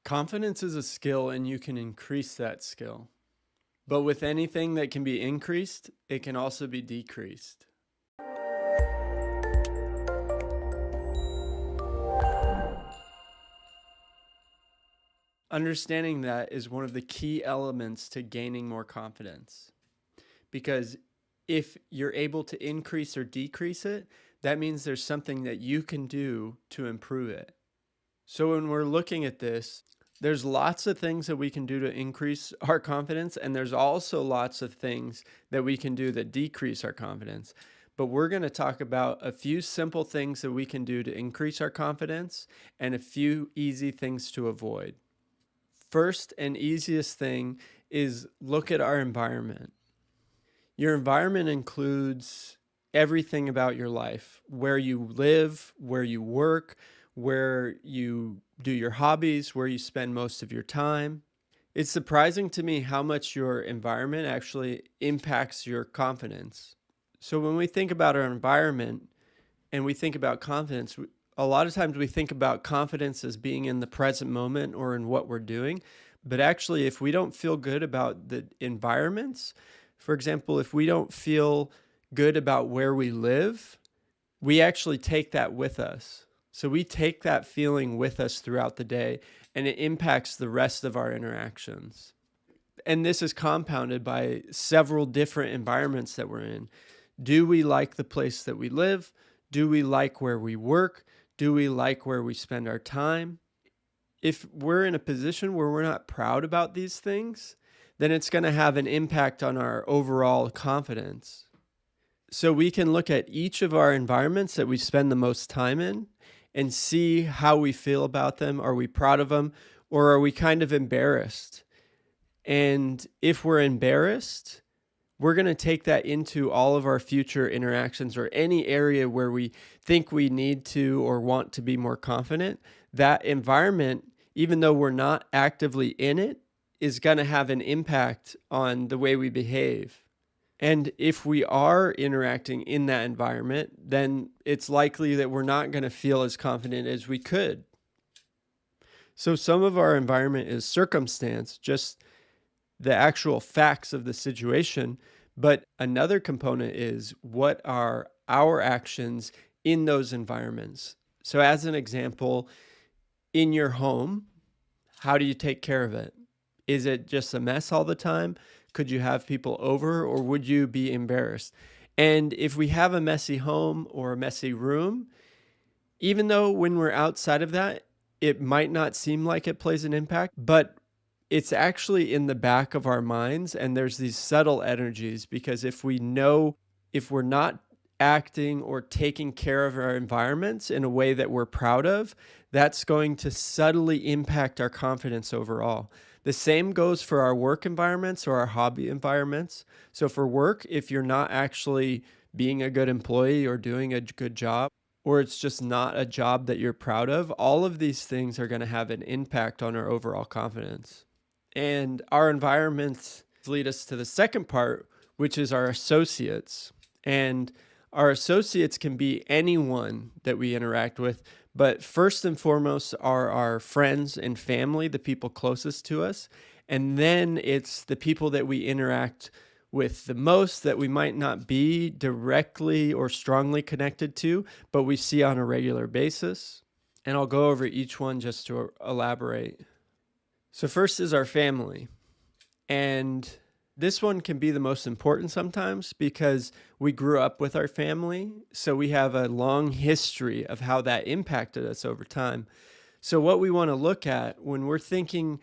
Confidence is a skill and you can increase that skill. But with anything that can be increased, it can also be decreased. Understanding that is one of the key elements to gaining more confidence. Because if you're able to increase or decrease it, that means there's something that you can do to improve it. So when we're looking at this, there's lots of things that we can do to increase our confidence, and there's also lots of things that we can do that decrease our confidence. But we're going to talk about a few simple things that we can do to increase our confidence and a few easy things to avoid. First and easiest thing is look at our environment. Your environment includes everything about your life, where you live, where you work, where you do your hobbies, where you spend most of your time. It's surprising to me how much your environment actually impacts your confidence. So when we think about our environment and we think about confidence, a lot of times we think about confidence as being in the present moment or in what we're doing. But actually, if we don't feel good about the environments, for example, if we don't feel good about where we live, we actually take that with us. So we take that feeling with us throughout the day, and it impacts the rest of our interactions. And this is compounded by several different environments that we're in. Do we like the place that we live? Do we like where we work? Do we like where we spend our time? If we're in a position where we're not proud about these things, then it's going to have an impact on our overall confidence. So we can look at each of our environments that we spend the most time in and see how we feel about them. Are we proud of them, or are we kind of embarrassed? And if we're embarrassed, we're going to take that into all of our future interactions or any area where we think we need to or want to be more confident. That environment, even though we're not actively in it, is going to have an impact on the way we behave. And if we are interacting in that environment, then it's likely that we're not going to feel as confident as we could. So some of our environment is circumstance, just the actual facts of the situation. But another component is what are our actions in those environments. So as an example, in your home, how do you take care of it? Is it just a mess all the time? Could you have people over, or would you be embarrassed? And if we have a messy home or a messy room, even though when we're outside of that, it might not seem like it plays an impact, but it's actually in the back of our minds, and there's these subtle energies, because if we're not acting or taking care of our environments in a way that we're proud of, that's going to subtly impact our confidence overall. The same goes for our work environments or our hobby environments. So for work, if you're not actually being a good employee or doing a good job, or it's just not a job that you're proud of, all of these things are going to have an impact on our overall confidence. And our environments lead us to the second part, which is our associates. And our associates can be anyone that we interact with, but first and foremost are our friends and family, the people closest to us. And then it's the people that we interact with the most that we might not be directly or strongly connected to, but we see on a regular basis. And I'll go over each one just to elaborate. So first is our family. And this one can be the most important sometimes because we grew up with our family. So we have a long history of how that impacted us over time. So what we want to look at when we're thinking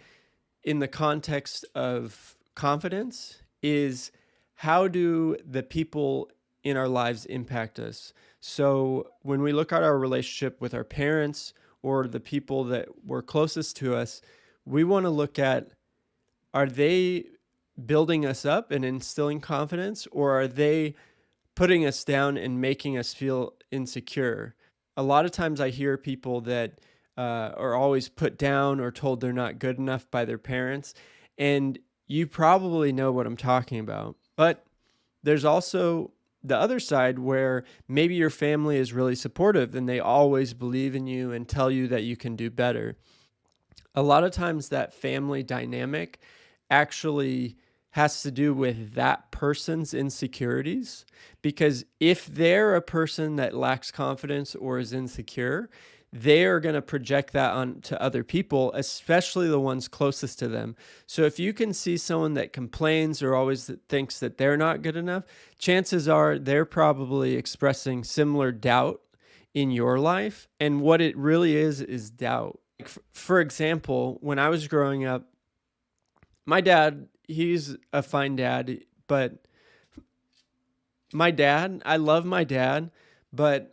in the context of confidence is, how do the people in our lives impact us? So when we look at our relationship with our parents or the people that were closest to us, we want to look at, are they building us up and instilling confidence, or are they putting us down and making us feel insecure? A lot of times I hear people that are always put down or told they're not good enough by their parents, and you probably know what I'm talking about. But there's also the other side where maybe your family is really supportive and they always believe in you and tell you that you can do better. A lot of times that family dynamic actually has to do with that person's insecurities, because if they're a person that lacks confidence or is insecure, they are going to project that on to other people, especially the ones closest to them. So if you can see someone that complains or always thinks that they're not good enough, chances are they're probably expressing similar doubt in your life. And what it really is doubt. For example, when I was growing up, my dad, he's a fine dad, but I love my dad, but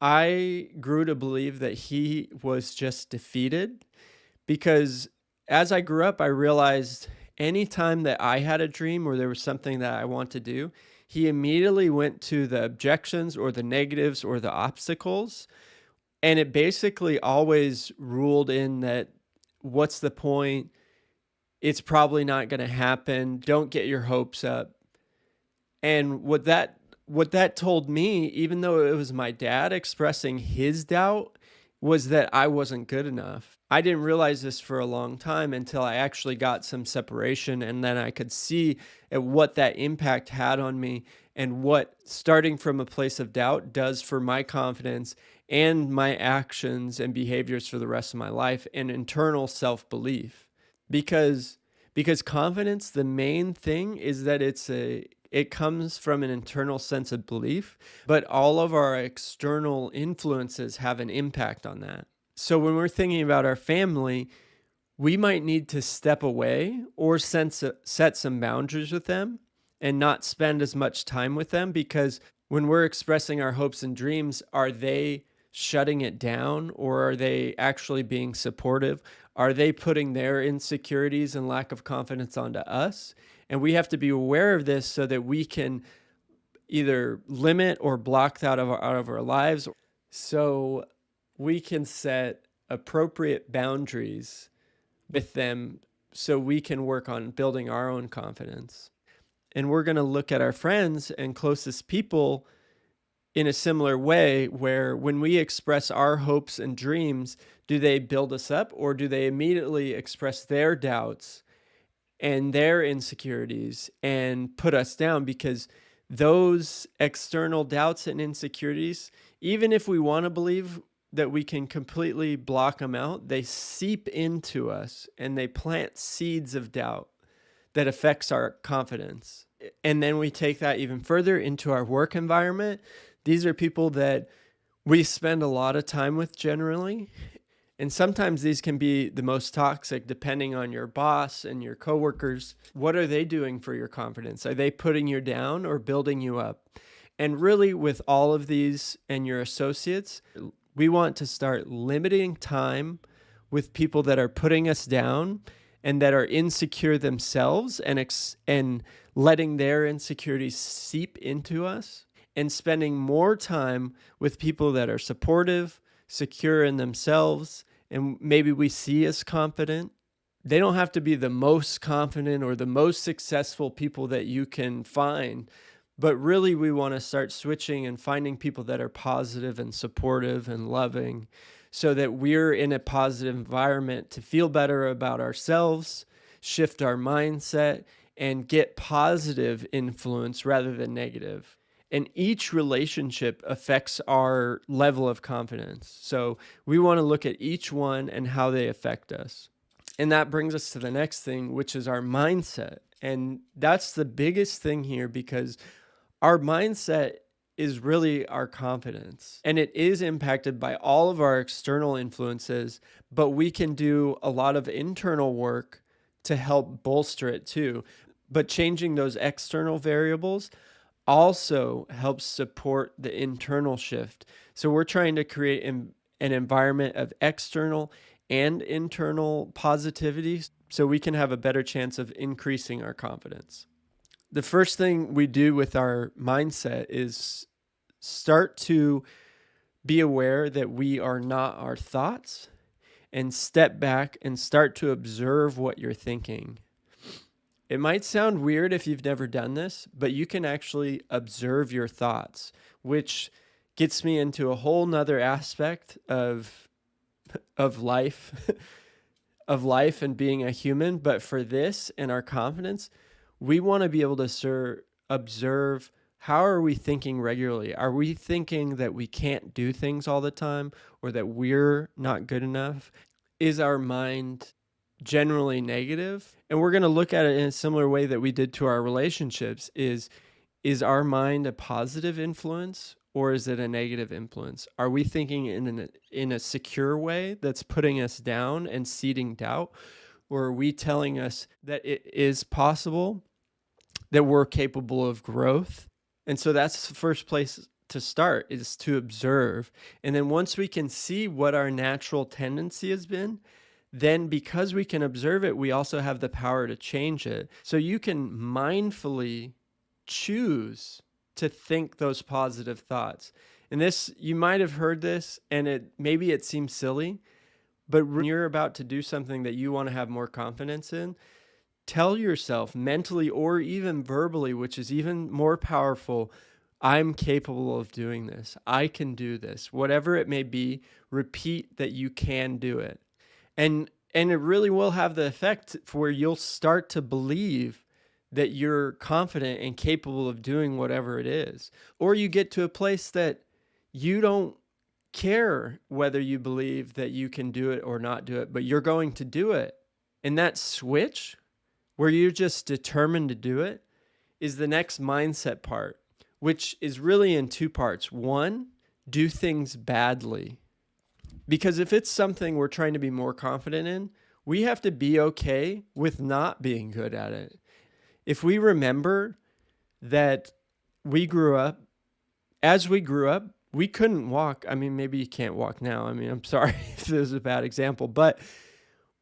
I grew to believe that he was just defeated, because as I grew up, I realized anytime that I had a dream or there was something that I want to do, he immediately went to the objections or the negatives or the obstacles. And it basically always ruled in that, what's the point? It's probably not going to happen. Don't get your hopes up. And what that told me, even though it was my dad expressing his doubt, was that I wasn't good enough. I didn't realize this for a long time until I actually got some separation, and then I could see at what that impact had on me and what starting from a place of doubt does for my confidence and my actions and behaviors for the rest of my life, and internal self-belief. Because confidence, the main thing is that it comes from an internal sense of belief, but all of our external influences have an impact on that. So when we're thinking about our family, we might need to step away or set some boundaries with them and not spend as much time with them, because when we're expressing our hopes and dreams, are they shutting it down, or are they actually being supportive? Are they putting their insecurities and lack of confidence onto us? And we have to be aware of this so that we can either limit or block that out of our lives, so we can set appropriate boundaries with them so we can work on building our own confidence. And we're going to look at our friends and closest people in a similar way, where when we express our hopes and dreams, do they build us up, or do they immediately express their doubts and their insecurities and put us down? Because those external doubts and insecurities, even if we want to believe that we can completely block them out, they seep into us and they plant seeds of doubt that affects our confidence. And then we take that even further into our work environment. These are people that we spend a lot of time with generally. And sometimes these can be the most toxic, depending on your boss and your coworkers. What are they doing for your confidence? Are they putting you down or building you up? And really, with all of these and your associates, we want to start limiting time with people that are putting us down and that are insecure themselves, and letting their insecurities seep into us, and spending more time with people that are supportive, secure in themselves, and maybe we see as confident. They don't have to be the most confident or the most successful people that you can find, but really we want to start switching and finding people that are positive and supportive and loving, so that we're in a positive environment to feel better about ourselves, shift our mindset, and get positive influence rather than negative. And each relationship affects our level of confidence. So we want to look at each one and how they affect us. And that brings us to the next thing, which is our mindset. And that's the biggest thing here, because our mindset is really our confidence. And it is impacted by all of our external influences, but we can do a lot of internal work to help bolster it too. But changing those external variables also helps support the internal shift. So we're trying to create an environment of external and internal positivity so we can have a better chance of increasing our confidence. The first thing we do with our mindset is start to be aware that we are not our thoughts, and step back and start to observe what you're thinking. It might sound weird if you've never done this, but you can actually observe your thoughts, which gets me into a whole nother aspect of life. of life and being a human. But for this and our confidence, we want to be able to observe, how are we thinking regularly? Are we thinking that we can't do things all the time, or that we're not good enough? Is our mind generally negative? And we're going to look at it in a similar way that we did to our relationships. Is our mind a positive influence, or is it a negative influence? Are we thinking in a secure way that's putting us down and seeding doubt? Or are we telling us that it is possible, that we're capable of growth? And so that's the first place to start, is to observe. And then once we can see what our natural tendency has been, then because we can observe it, we also have the power to change it. So you can mindfully choose to think those positive thoughts. And this, you might have heard this, and maybe it seems silly, but when you're about to do something that you want to have more confidence in, tell yourself mentally or even verbally, which is even more powerful, I'm capable of doing this. I can do this. Whatever it may be, repeat that you can do it. And it really will have the effect where you'll start to believe that you're confident and capable of doing whatever it is. Or you get to a place that you don't care whether you believe that you can do it or not do it, but you're going to do it. And that switch, where you're just determined to do it, is the next mindset part, which is really in two parts. One, do things badly. Because if it's something we're trying to be more confident in, we have to be okay with not being good at it. If we remember that as we grew up, we couldn't walk. I mean, maybe you can't walk now. I mean, I'm sorry if this is a bad example, but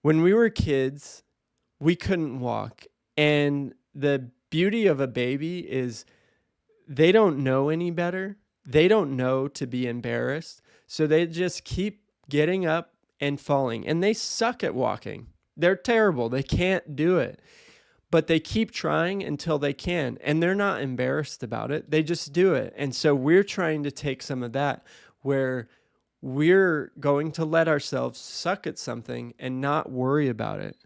when we were kids, we couldn't walk. And the beauty of a baby is they don't know any better. They don't know to be embarrassed. So they just keep getting up and falling. And they suck at walking. They're terrible. They can't do it. But they keep trying until they can. And they're not embarrassed about it. They just do it. And so we're trying to take some of that, where we're going to let ourselves suck at something and not worry about it.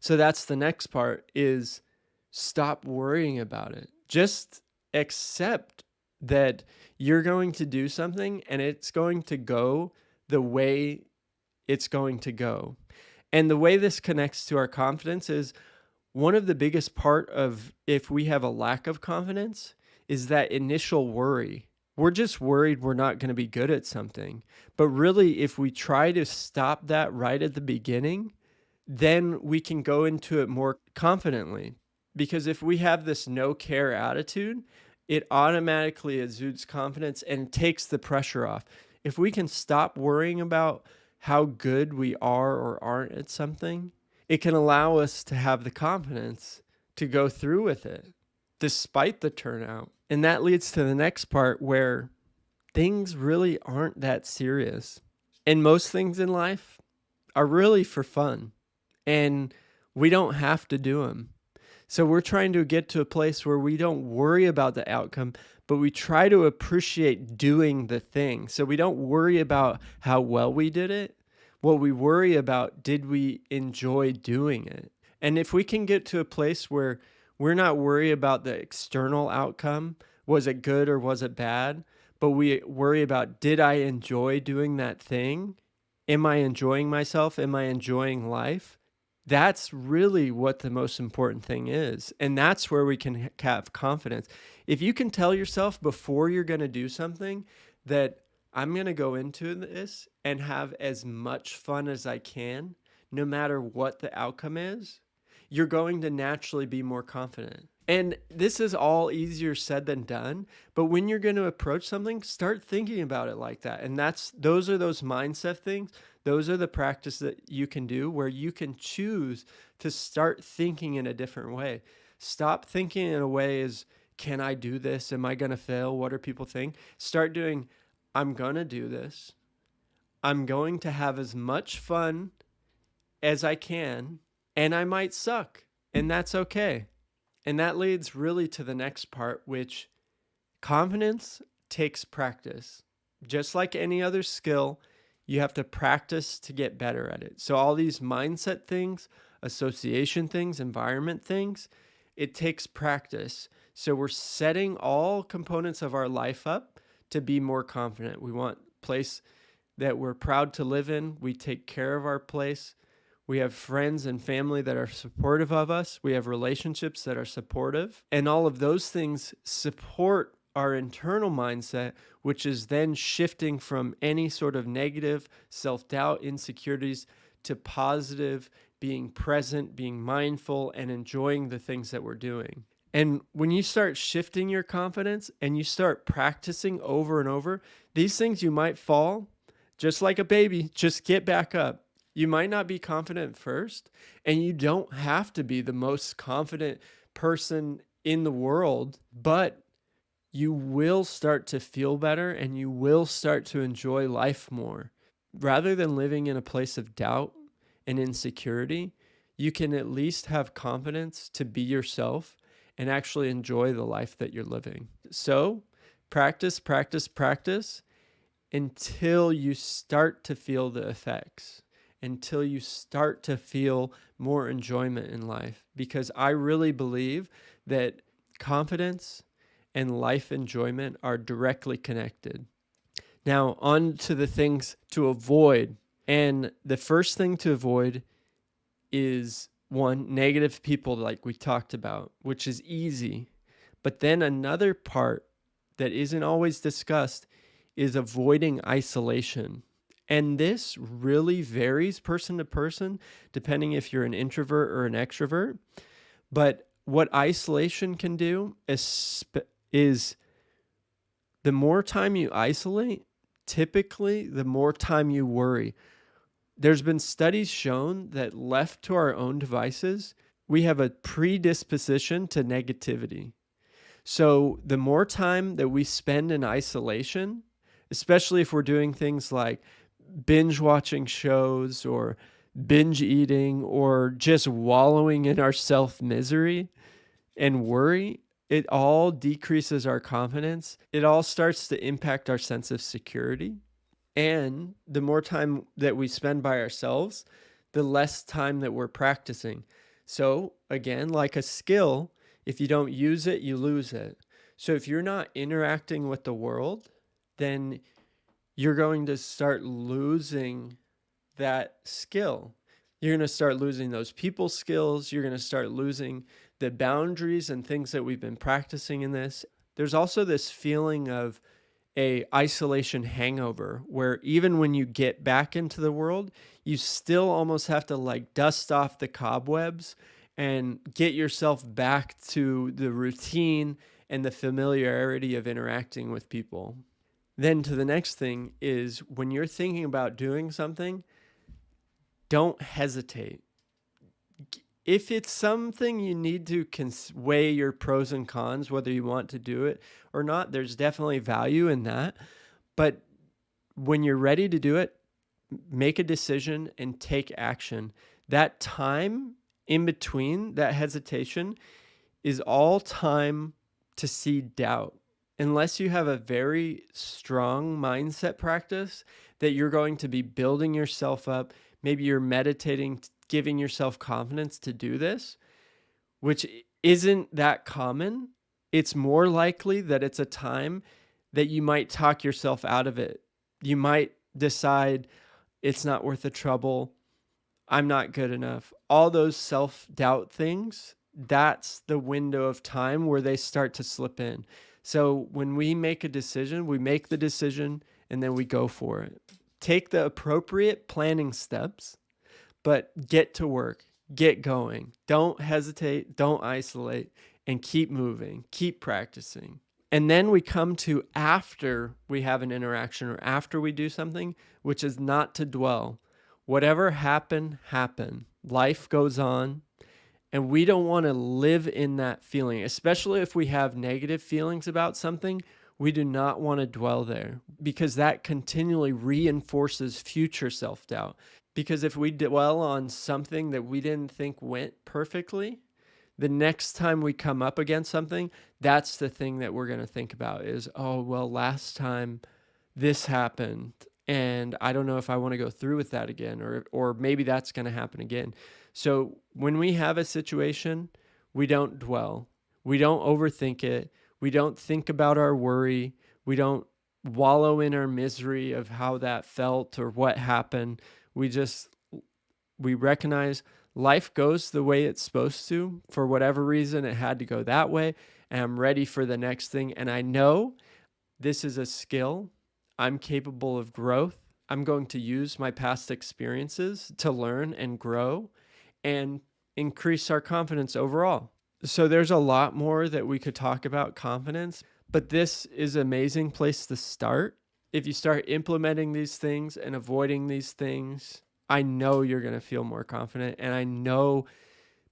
So that's the next part, is stop worrying about it. Just accept that you're going to do something and it's going to go the way it's going to go. And the way this connects to our confidence is, one of the biggest part of if we have a lack of confidence is that initial worry. We're just worried we're not going to be good at something. But really, if we try to stop that right at the beginning, then we can go into it more confidently. Because if we have this no care attitude, it automatically exudes confidence and takes the pressure off. If we can stop worrying about how good we are or aren't at something, it can allow us to have the confidence to go through with it despite the turnout. And that leads to the next part, where things really aren't that serious. And most things in life are really for fun, and we don't have to do them. So we're trying to get to a place where we don't worry about the outcome, but we try to appreciate doing the thing. So we don't worry about how well we did it. What we worry about, did we enjoy doing it? And if we can get to a place where we're not worried about the external outcome, was it good or was it bad? But we worry about, did I enjoy doing that thing? Am I enjoying myself? Am I enjoying life? That's really what the most important thing is. And that's where we can have confidence. If you can tell yourself before you're going to do something that I'm going to go into this and have as much fun as I can, no matter what the outcome is, you're going to naturally be more confident. And this is all easier said than done, but when you're going to approach something, start thinking about it like that. And those are those mindset things. Those are the practice that you can do, where you can choose to start thinking in a different way. Stop thinking in a way as, can I do this? Am I going to fail? What do people think? Start doing, I'm going to do this. I'm going to have as much fun as I can, and I might suck, and that's okay. And that leads really to the next part, which confidence takes practice. Just like any other skill, You have to practice to get better at it. So all these mindset things, association things, environment things, it takes practice. So we're setting all components of our life up to be more confident. We want a place that we're proud to live in. We take care of our place. We have friends and family that are supportive of us. We have relationships that are supportive. And all of those things support our internal mindset, which is then shifting from any sort of negative self-doubt, insecurities, to positive, being present, being mindful, and enjoying the things that we're doing. And when you start shifting your confidence and you start practicing over and over, these things you might fall, just like a baby, just get back up. You might not be confident first, and you don't have to be the most confident person in the world, but you will start to feel better and you will start to enjoy life more. Rather than living in a place of doubt and insecurity, you can at least have confidence to be yourself and actually enjoy the life that you're living. So practice, practice, practice until you start to feel the effects, until you start to feel more enjoyment in life. Because I really believe that confidence and life enjoyment are directly connected. Now, on to the things to avoid. And the first thing to avoid is one, negative people, like we talked about, which is easy. But then another part that isn't always discussed is avoiding isolation. And this really varies person to person, depending if you're an introvert or an extrovert. But what isolation can do is the more time you isolate, typically the more time you worry. There's been studies shown that left to our own devices, we have a predisposition to negativity. So the more time that we spend in isolation, especially if we're doing things like binge watching shows or binge eating or just wallowing in our self-misery and worry, it all decreases our confidence. It all starts to impact our sense of security. And the more time that we spend by ourselves, the less time that we're practicing. So again, like a skill, if you don't use it, you lose it. So if you're not interacting with the world, then you're going to start losing that skill. You're going to start losing those people skills. You're going to start losing the boundaries and things that we've been practicing in this. There's also this feeling of a isolation hangover where even when you get back into the world, you still almost have to like dust off the cobwebs and get yourself back to the routine and the familiarity of interacting with people. Then to the next thing is when you're thinking about doing something, don't hesitate. If it's something you need to weigh your pros and cons, whether you want to do it or not, there's definitely value in that. But when you're ready to do it, make a decision and take action. That time in between that hesitation is all time to see doubt. Unless you have a very strong mindset practice that you're going to be building yourself up, maybe you're meditating, giving yourself confidence to do this, which isn't that common, it's more likely that it's a time that you might talk yourself out of it. You might decide it's not worth the trouble. I'm not good enough. All those self-doubt things, that's the window of time where they start to slip in. So when we make a decision, we make the decision and then we go for it. Take the appropriate planning steps, but get to work, get going. Don't hesitate, don't isolate, and keep moving, keep practicing. And then we come to after we have an interaction or after we do something, which is not to dwell. Whatever happened, happened. Life goes on. And we don't want to live in that feeling, especially if we have negative feelings about something. We do not want to dwell there because that continually reinforces future self-doubt. Because if we dwell on something that we didn't think went perfectly, the next time we come up against something, that's the thing that we're going to think about is, oh, well, last time this happened and I don't know if I want to go through with that again, or maybe that's going to happen again. So when we have a situation, we don't dwell. We don't overthink it. We don't think about our worry. We don't wallow in our misery of how that felt or what happened. We recognize life goes the way it's supposed to. For whatever reason, it had to go that way, and I'm ready for the next thing. And I know this is a skill. I'm capable of growth. I'm going to use my past experiences to learn and grow and increase our confidence overall. So there's a lot more that we could talk about confidence, but this is an amazing place to start. If you start implementing these things and avoiding these things, I know you're going to feel more confident. And I know,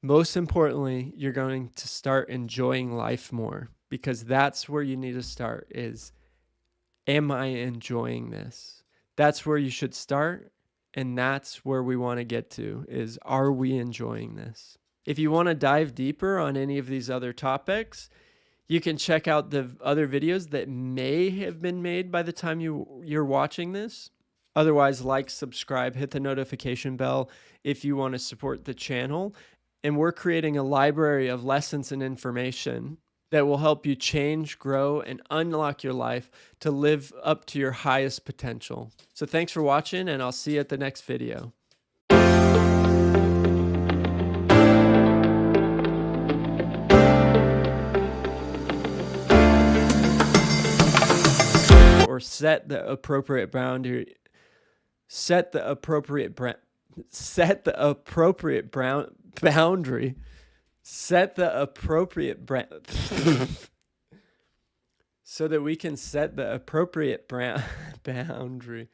most importantly, you're going to start enjoying life more, because that's where you need to start is, am I enjoying this? That's where you should start. And that's where we want to get to is, are we enjoying this? If you want to dive deeper on any of these other topics, you can check out the other videos that may have been made by the time you're watching this. Otherwise, like, subscribe, hit the notification bell if you want to support the channel. And we're creating a library of lessons and information that will help you change, grow, and unlock your life to live up to your highest potential. So thanks for watching, and I'll see you at the next video. Or set the appropriate boundary. Set the appropriate boundary. Set the appropriate so that we can set the appropriate boundary,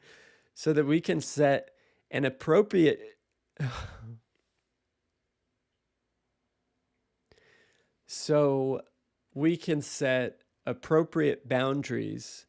so that we can set an appropriate so we can set appropriate boundaries